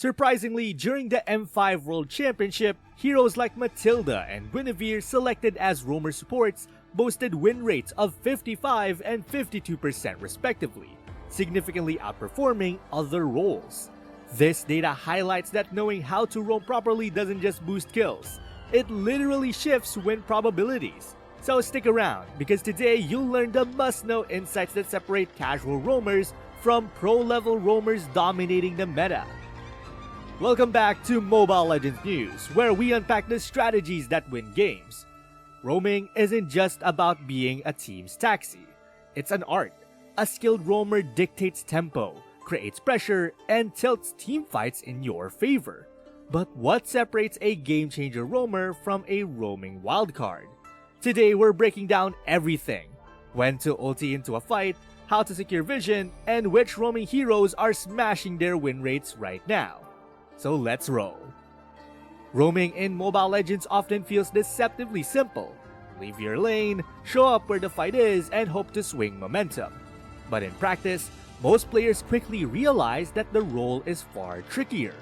Surprisingly, during the M5 World Championship, heroes like Matilda and Guinevere selected as roamer supports boasted win rates of 55 and 52% respectively, significantly outperforming other roles. This data highlights that knowing how to roam properly doesn't just boost kills, it literally shifts win probabilities. So stick around, because today you'll learn the must-know insights that separate casual roamers from pro-level roamers dominating the meta. Welcome back to Mobile Legends News, where we unpack the strategies that win games. Roaming isn't just about being a team's taxi. It's an art. A skilled roamer dictates tempo, creates pressure, and tilts team fights in your favor. But what separates a game-changer roamer from a roaming wildcard? Today we're breaking down everything. When to ulti into a fight, how to secure vision, and which roaming heroes are smashing their win rates right now. So let's roll. Roaming in Mobile Legends often feels deceptively simple. Leave your lane, show up where the fight is, and hope to swing momentum. But in practice, most players quickly realize that the role is far trickier.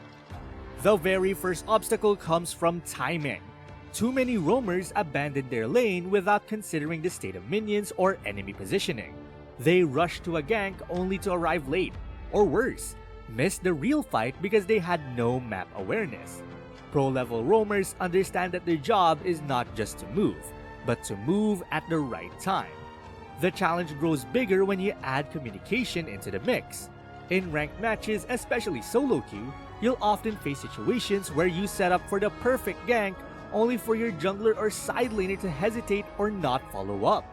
The very first obstacle comes from timing. Too many roamers abandon their lane without considering the state of minions or enemy positioning. They rush to a gank only to arrive late, or worse, miss the real fight because they had no map awareness. Pro-level roamers understand that their job is not just to move, but to move at the right time. The challenge grows bigger when you add communication into the mix. In ranked matches, especially solo queue, you'll often face situations where you set up for the perfect gank only for your jungler or side laner to hesitate or not follow up.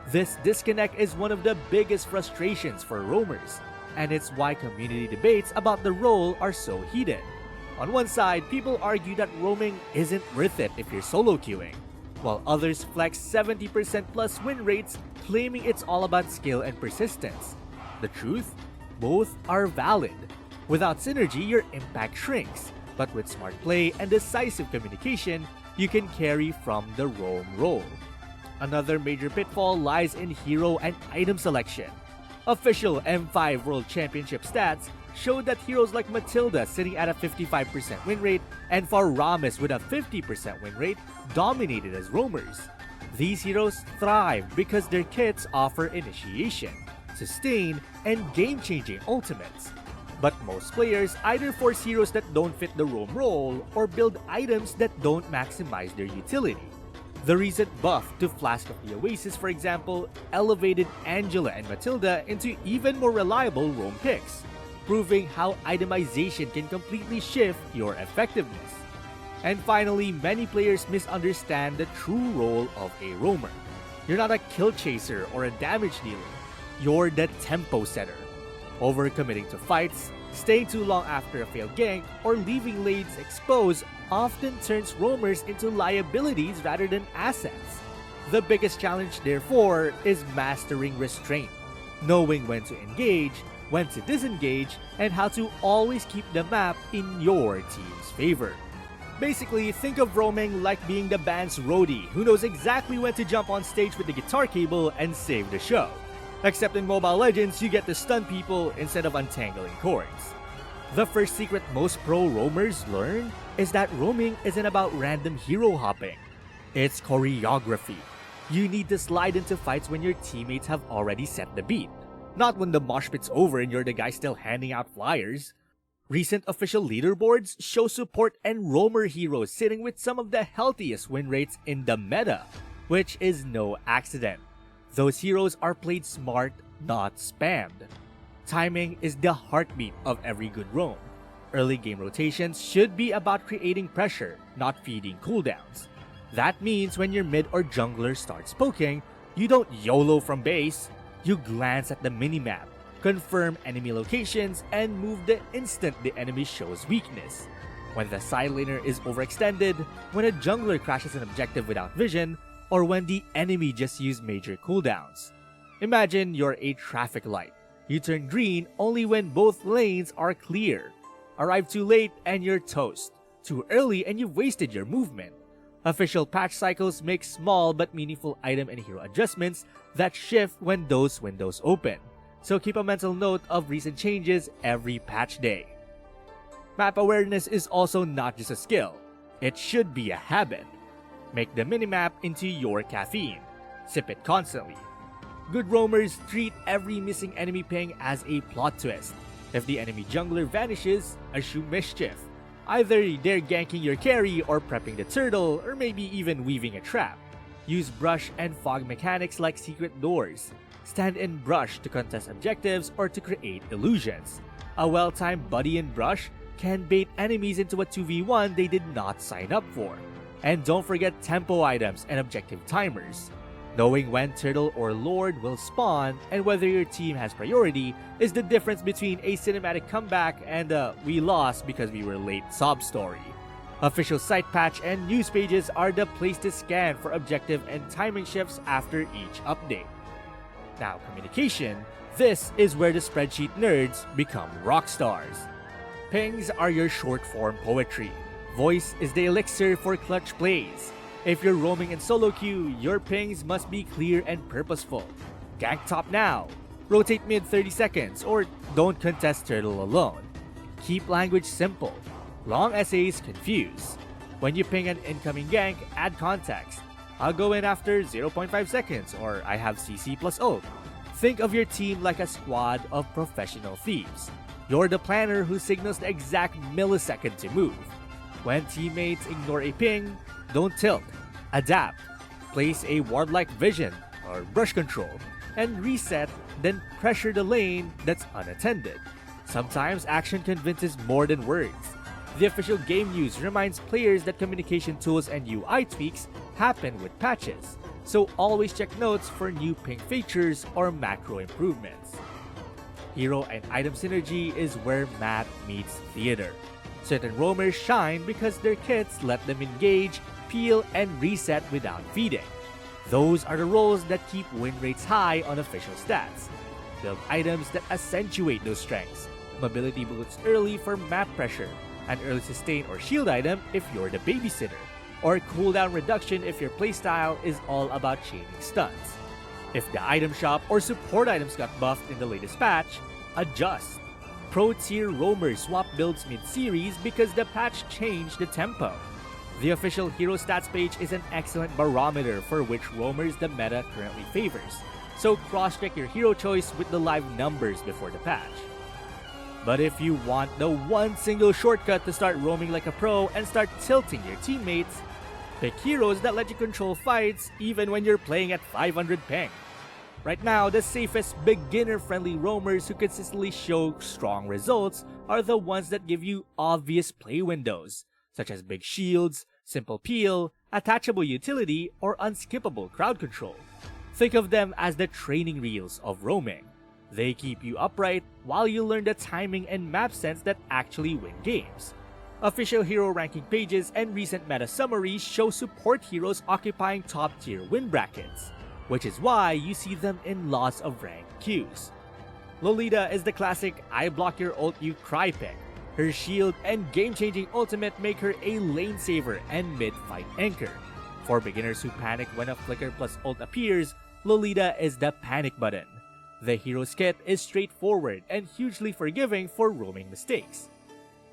This disconnect is one of the biggest frustrations for roamers, and it's why community debates about the role are so heated. On one side, people argue that roaming isn't worth it if you're solo queuing, while others flex 70% plus win rates, claiming it's all about skill and persistence. The truth? Both are valid. Without synergy, your impact shrinks, but with smart play and decisive communication, you can carry from the roam role. Another major pitfall lies in hero and item selection. Official M5 World Championship stats showed that heroes like Matilda sitting at a 55% win rate and Faramis with a 50% win rate dominated as roamers. These heroes thrive because their kits offer initiation, sustain, and game-changing ultimates. But most players either force heroes that don't fit the roam role or build items that don't maximize their utility. The recent buff to Flask of the Oasis, for example, elevated Angela and Matilda into even more reliable roam picks, proving how itemization can completely shift your effectiveness. And finally, many players misunderstand the true role of a roamer. You're not a kill chaser or a damage dealer, you're the tempo setter. Overcommitting to fights, staying too long after a failed gank, or leaving lanes exposed often turns roamers into liabilities rather than assets. The biggest challenge, therefore, is mastering restraint, knowing when to engage, when to disengage, and how to always keep the map in your team's favor. Basically, think of roaming like being the band's roadie who knows exactly when to jump on stage with the guitar cable and save the show. Except in Mobile Legends, you get to stun people instead of untangling cords. The first secret most pro roamers learn is that roaming isn't about random hero hopping. It's choreography. You need to slide into fights when your teammates have already set the beat, not when the mosh pit's over and you're the guy still handing out flyers. Recent official leaderboards show support and roamer heroes sitting with some of the healthiest win rates in the meta, which is no accident. Those heroes are played smart, not spammed. Timing is the heartbeat of every good roam. Early game rotations should be about creating pressure, not feeding cooldowns. That means when your mid or jungler starts poking, you don't YOLO from base. You glance at the minimap, confirm enemy locations, and move the instant the enemy shows weakness. When the side laner is overextended, when a jungler crashes an objective without vision, or when the enemy just used major cooldowns. Imagine you're a traffic light. You turn green only when both lanes are clear. Arrive too late and you're toast. Too early and you've wasted your movement. Official patch cycles make small but meaningful item and hero adjustments that shift when those windows open. So keep a mental note of recent changes every patch day. Map awareness is also not just a skill, it should be a habit. Make the minimap into your caffeine. Sip it constantly. Good roamers treat every missing enemy ping as a plot twist. If the enemy jungler vanishes, assume mischief. Either they're ganking your carry or prepping the turtle, or maybe even weaving a trap. Use brush and fog mechanics like secret doors. Stand in brush to contest objectives or to create illusions. A well-timed buddy in brush can bait enemies into a 2v1 they did not sign up for. And don't forget tempo items and objective timers. Knowing when Turtle or Lord will spawn and whether your team has priority is the difference between a cinematic comeback and a "we lost because we were late" sob story. Official site patch and news pages are the place to scan for objective and timing shifts after each update. Now, communication, this is where the spreadsheet nerds become rock stars. Pings are your short-form poetry. Voice is the elixir for clutch plays. If you're roaming in solo queue, your pings must be clear and purposeful. Gank top now. Rotate mid 30 seconds or don't contest turtle alone. Keep language simple. Long essays confuse. When you ping an incoming gank, add context. I'll go in after 0.5 seconds or I have CC plus ult. Think of your team like a squad of professional thieves. You're the planner who signals the exact millisecond to move. When teammates ignore a ping, don't tilt. Adapt. Place a ward-like vision or brush control and reset, then pressure the lane that's unattended. Sometimes action convinces more than words. The official game news reminds players that communication tools and UI tweaks happen with patches, so always check notes for new ping features or macro improvements. Hero and item synergy is where math meets theater. Certain roamers shine because their kits let them engage, peel, and reset without feeding. Those are the roles that keep win rates high on official stats. Build items that accentuate those strengths. Mobility boosts early for map pressure. An early sustain or shield item if you're the babysitter. Or cooldown reduction if your playstyle is all about chaining stuns. If the item shop or support items got buffed in the latest patch, adjust. Pro-tier roamers swap builds mid-series because the patch changed the tempo. The official hero stats page is an excellent barometer for which roamers the meta currently favors, so cross-check your hero choice with the live numbers before the patch. But if you want the one single shortcut to start roaming like a pro and start tilting your teammates, pick heroes that let you control fights even when you're playing at 500 ping. Right now, the safest beginner-friendly roamers who consistently show strong results are the ones that give you obvious play windows, such as big shields, simple peel, attachable utility, or unskippable crowd control. Think of them as the training reels of roaming. They keep you upright while you learn the timing and map sense that actually win games. Official hero ranking pages and recent meta summaries show support heroes occupying top-tier win brackets, which is why you see them in lots of ranked queues. Lolita is the classic "I block your ult, you cry" pick. Her shield and game-changing ultimate make her a lane saver and mid-fight anchor. For beginners who panic when a flicker plus ult appears, Lolita is the panic button. The hero's kit is straightforward and hugely forgiving for roaming mistakes.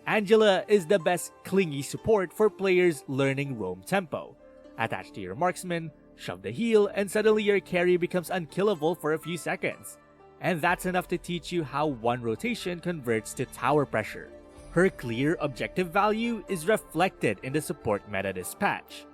Angela is the best clingy support for players learning roam tempo. Attach to your marksman, shove the heal, and suddenly your carry becomes unkillable for a few seconds. And that's enough to teach you how one rotation converts to tower pressure. Her clear objective value is reflected in the support meta this patch.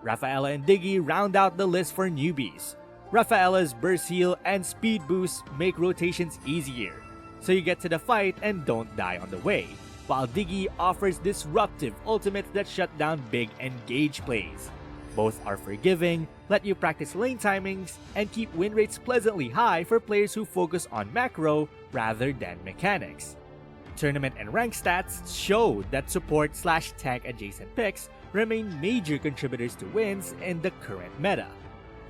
Rafaela and Diggy round out the list for newbies. Rafaela's burst heal and speed boost make rotations easier, so you get to the fight and don't die on the way, while Diggy offers disruptive ultimates that shut down big engage plays. Both are forgiving, let you practice lane timings, and keep win rates pleasantly high for players who focus on macro rather than mechanics. Tournament and rank stats show that support/tank adjacent picks remain major contributors to wins in the current meta.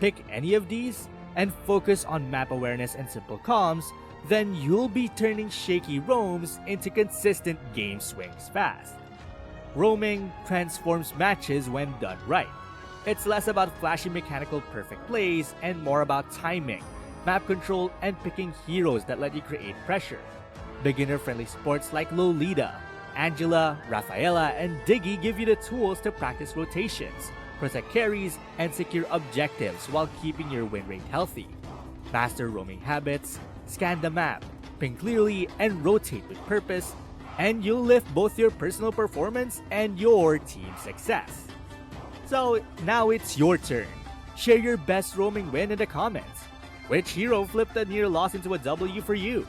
Pick any of these and focus on map awareness and simple comms, then you'll be turning shaky roams into consistent game swings fast. Roaming transforms matches when done right. It's less about flashy mechanical perfect plays and more about timing, map control, and picking heroes that let you create pressure. Beginner-friendly sports like Lolita, Angela, Rafaela, and Diggy give you the tools to practice rotations, protect carries, and secure objectives while keeping your win rate healthy. Master roaming habits, scan the map, ping clearly, and rotate with purpose, and you'll lift both your personal performance and your team's success. So now it's your turn. Share your best roaming win in the comments. Which hero flipped a near loss into a W for you?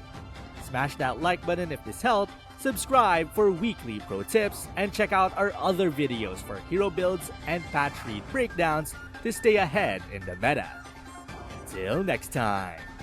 Smash that like button if this helped, subscribe for weekly pro tips, and check out our other videos for hero builds and patch read breakdowns to stay ahead in the meta. Till next time!